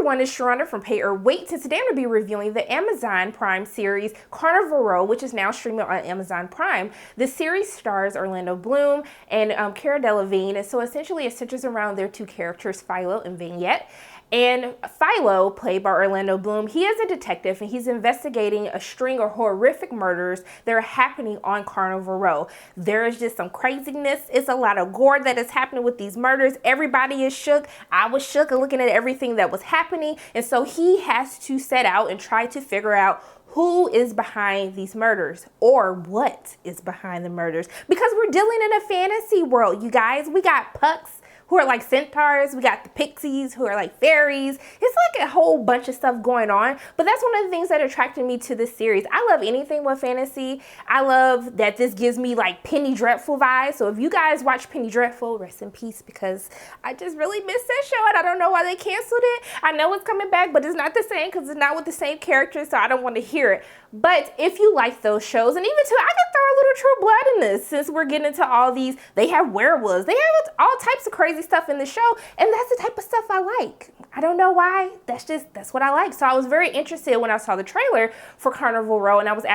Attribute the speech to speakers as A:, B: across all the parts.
A: everyone, it's Sharonda from Pay or Wait, and today I'm going to be reviewing the Amazon Prime series Carnival, which is now streaming on Amazon Prime. The series stars Orlando Bloom and Cara Delevingne, and so essentially it centers around their two characters, Philo and Vignette. And Philo, played by Orlando Bloom, he is a detective and he's investigating a string of horrific murders that are happening on Carnival Row. There is just some craziness. It's a lot of gore that is happening with these murders. Everybody is shook. I was shook looking at everything that was happening. And so he has to set out and try to figure out who is behind these murders or what is behind the murders. Because we're dealing in a fantasy world, you guys. We got pucks who are like centaurs. We got the pixies who are like fairies. It's like a whole bunch of stuff going on. But that's one of the things that attracted me to this series. I love anything with fantasy. I love that this gives me like Penny Dreadful vibes. So if you guys watch Penny Dreadful, rest in peace, because I just really miss that show and I don't know why they canceled it. I know it's coming back, but it's not the same because it's not with the same characters, so I don't want to hear it. But if you like those shows, and even too, I can throw a little True Blood in this since we're getting into all these. They have werewolves. They have all types of crazy stuff in the show, and that's the type of stuff I like. I don't know why. That's what I like. So I was very interested when I saw the trailer for Carnival Row, and I was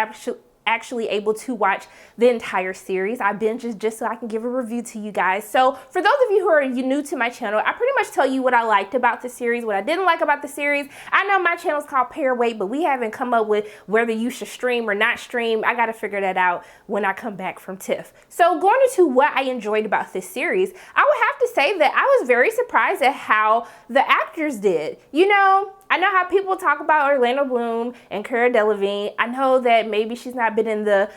A: actually able to watch the entire series. I binged it just so I can give a review to you guys. So for those of you who are new to my channel, I pretty much tell you what I liked about the series, what I didn't like about the series. I know my channel is called Pay or Wait, but we haven't come up with whether you should stream or not stream. I got to figure that out when I come back from TIFF. So going into what I enjoyed about this series, I would have to say that I was very surprised at how the actors did. You know, I know how people talk about Orlando Bloom and Cara Delevingne. I know that maybe she's not been in the,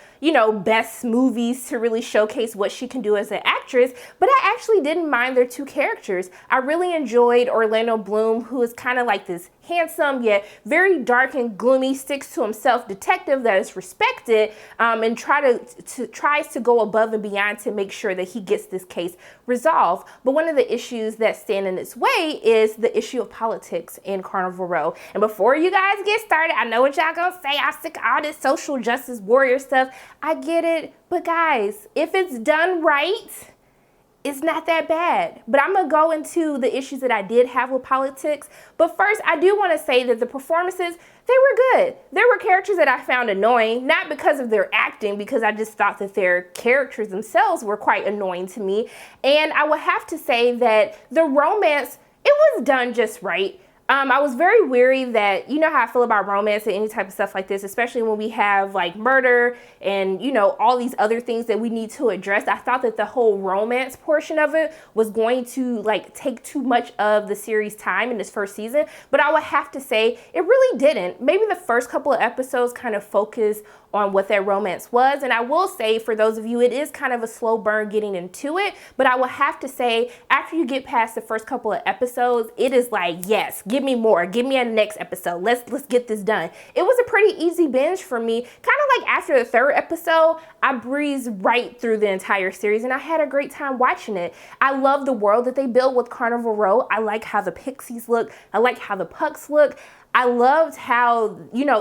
A: best movies to really showcase what she can do as an actress, but I actually didn't mind their two characters. I really enjoyed Orlando Bloom, who is kind of like this handsome yet very dark and gloomy, sticks to himself detective that is respected and tries to go above and beyond to make sure that he gets this case resolved. But one of the issues that stand in its way is the issue of politics in Carnival Row. And before you guys get started, I know what y'all gonna say. I'm sick of all this social justice warrior stuff. I get it, but guys, if it's done right, it's not that bad. But I'm gonna go into the issues that I did have with politics. But first, I do want to say that the performances, they were good. There were characters that I found annoying, not because of their acting, because I just thought that their characters themselves were quite annoying to me. And I would have to say that the romance, it was done just right. I was very weary that, you know how I feel about romance and any type of stuff like this, especially when we have like murder and, all these other things that we need to address. I thought that the whole romance portion of it was going to like take too much of the series time in this first season, but I would have to say it really didn't. Maybe the first couple of episodes kind of focused on what that romance was. And I will say, for those of you, it is kind of a slow burn getting into it, but I will have to say, after you get past the first couple of episodes, it is like, yes, give me more, give me a next episode. Let's get this done. It was a pretty easy binge for me. Kind of like after the third episode, I breezed right through the entire series and I had a great time watching it. I love the world that they built with Carnival Row. I like how the pixies look. I like how the pucks look. I loved how,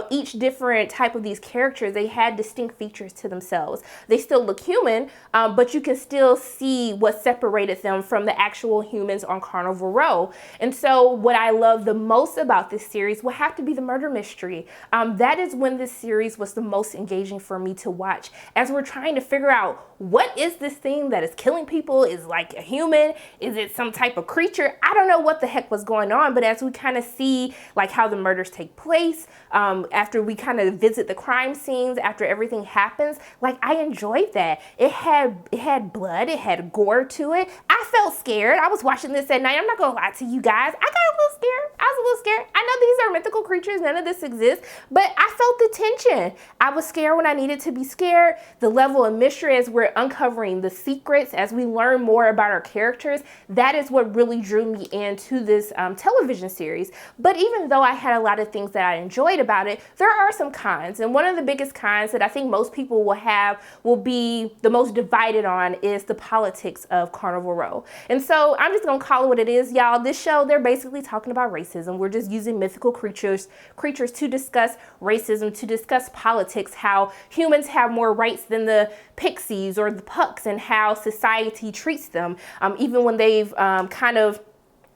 A: each different type of these characters, they had distinct features to themselves. They still look human, but you can still see what separated them from the actual humans on Carnival Row. And so what I love the most about this series will have to be the murder mystery. That is when this series was the most engaging for me to watch, as we're trying to figure out, what is this thing that is killing people? Is like a human? Is it some type of creature? I don't know what the heck was going on, but as we kind of see like how the murders take place, after we kind of visit the crime scenes, after everything happens, like I enjoyed that. It had blood, it had gore to it. I felt scared. I was watching this at night. I'm not gonna lie to you guys. I got a little scared. I was a little scared. I know these are mythical creatures, none of this exists, but I felt the tension. I was scared when I needed to be scared. The level of mystery as we're uncovering the secrets, as we learn more about our characters, that is what really drew me into this television series. But even though I had a lot of things that I enjoyed about it, there are some cons. And one of the biggest cons that I think most people will be the most divided on is the politics of Carnival Row. And so I'm just gonna call it what it is, y'all. This show, they're basically talking about racism. We're just using mythical creatures to discuss racism, to discuss politics, how humans have more rights than the pixies or the pucks, and how society treats them, even when they've kind of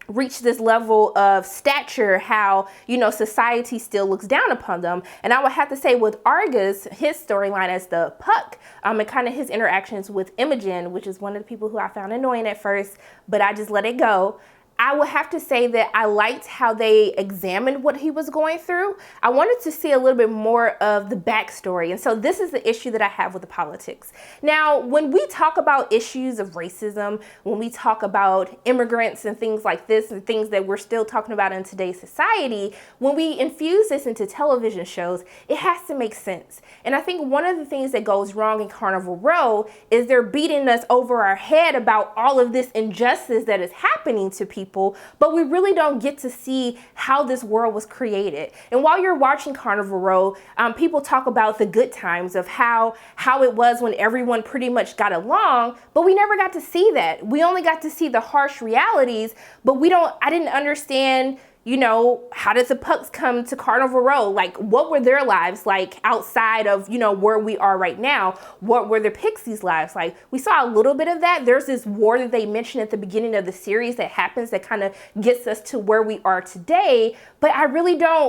A: reach this level of stature, how, you know, society still looks down upon them. And I would have to say with Argus, his storyline as the Puck, and kind of his interactions with Imogen, which is one of the people who I found annoying at first, but I just let it go. I would have to say that I liked how they examined what he was going through. I wanted to see a little bit more of the backstory. And so this is the issue that I have with the politics. Now, when we talk about issues of racism, when we talk about immigrants and things like this, and things that we're still talking about in today's society, when we infuse this into television shows, it has to make sense. And I think one of the things that goes wrong in Carnival Row is they're beating us over our head about all of this injustice that is happening to people, but we really don't get to see how this world was created. And while you're watching Carnival Row, people talk about the good times of how it was when everyone pretty much got along, but we never got to see that. We only got to see the harsh realities, but I didn't understand, you know, how did the Pucks come to Carnival Row? Like, what were their lives like outside of, you know, where we are right now? What were the Pixies' lives like? We saw a little bit of that. There's this war that they mentioned at the beginning of the series that happens that kind of gets us to where we are today. But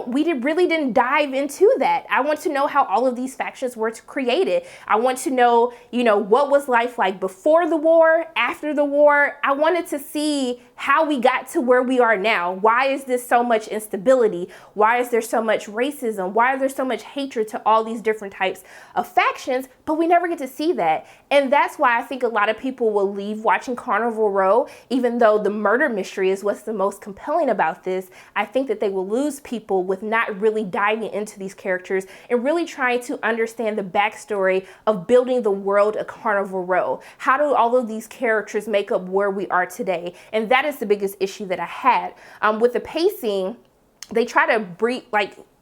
A: we really didn't dive into that. I want to know how all of these factions were created. I want to know, you know, what was life like before the war, after the war. I wanted to see how we got to where we are now. Why is this so much instability? Why is there so much racism? Why is there so much hatred to all these different types of factions? But we never get to see that. And that's why I think a lot of people will leave watching Carnival Row, even though the murder mystery is what's the most compelling about this. I think that they will lose people with not really diving into these characters and really trying to understand the backstory of building the world of Carnival Row. How do all of these characters make up where we are today? And that is the biggest issue that I had. With the pacing, they try to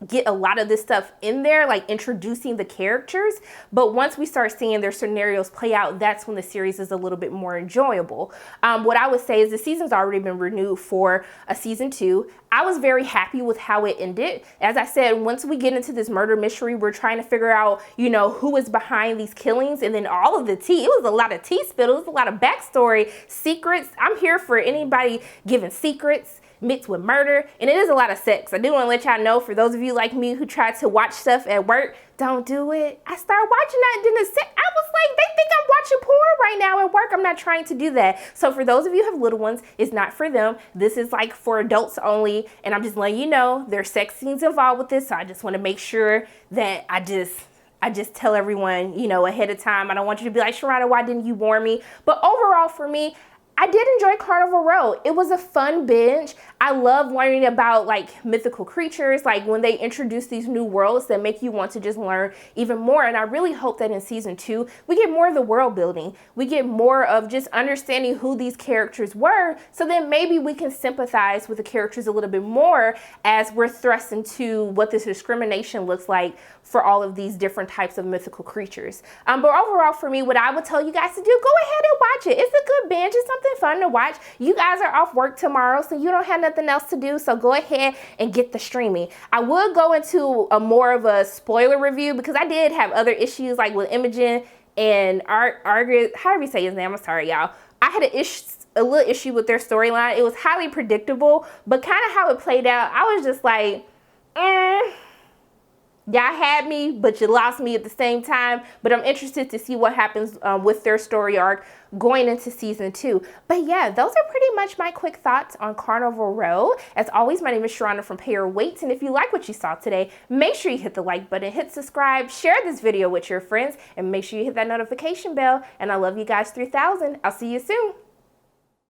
A: get a lot of this stuff in there, like introducing the characters. But once we start seeing their scenarios play out, that's when the series is a little bit more enjoyable. What I would say is the season's already been renewed for a season 2. I was very happy with how it ended. As I said, once we get into this murder mystery, we're trying to figure out, you know, who is behind these killings, and then all of the tea. It was a lot of tea spilled. It was a lot of backstory, secrets. I'm here for anybody giving secrets mixed with murder, and it is a lot of sex. I do want to let y'all know, for those of you like me who try to watch stuff at work, don't do it. I started watching that, and then I was like, they think I'm watching porn right now at work. I'm not trying to do that. So for those of you who have little ones, it's not for them. This is like for adults only, and I'm just letting you know there's sex scenes involved with this, so I just want to make sure that I just tell everyone, you know, ahead of time. I don't want you to be like, Sharada, why didn't you warn me? But overall, for me, I did enjoy Carnival Row. It was a fun binge. I love learning about like mythical creatures, like when they introduce these new worlds that make you want to just learn even more. And I really hope that in season 2, we get more of the world building. We get more of just understanding who these characters were, so then maybe we can sympathize with the characters a little bit more as we're thrust into what this discrimination looks like for all of these different types of mythical creatures. But overall, for me, what I would tell you guys to do, go ahead and watch it. It's a good binge. It's something fun to watch. You guys are off work tomorrow, so you don't have nothing else to do, so go ahead and get the streaming. I would go into a more of a spoiler review because I did have other issues like with Imogen and Argus, however you say his name, I'm sorry y'all. I had a little issue with their storyline. It was highly predictable, but kind of how it played out, I was just like, y'all had me, but you lost me at the same time. But I'm interested to see what happens with their story arc going into season 2. But yeah, those are pretty much my quick thoughts on Carnival Row. As always, my name is Sharada from Pay Your Weights, and if you like what you saw today, make sure you hit the like button, hit subscribe, share this video with your friends, and make sure you hit that notification bell. And I love you guys 3000. I'll see you soon.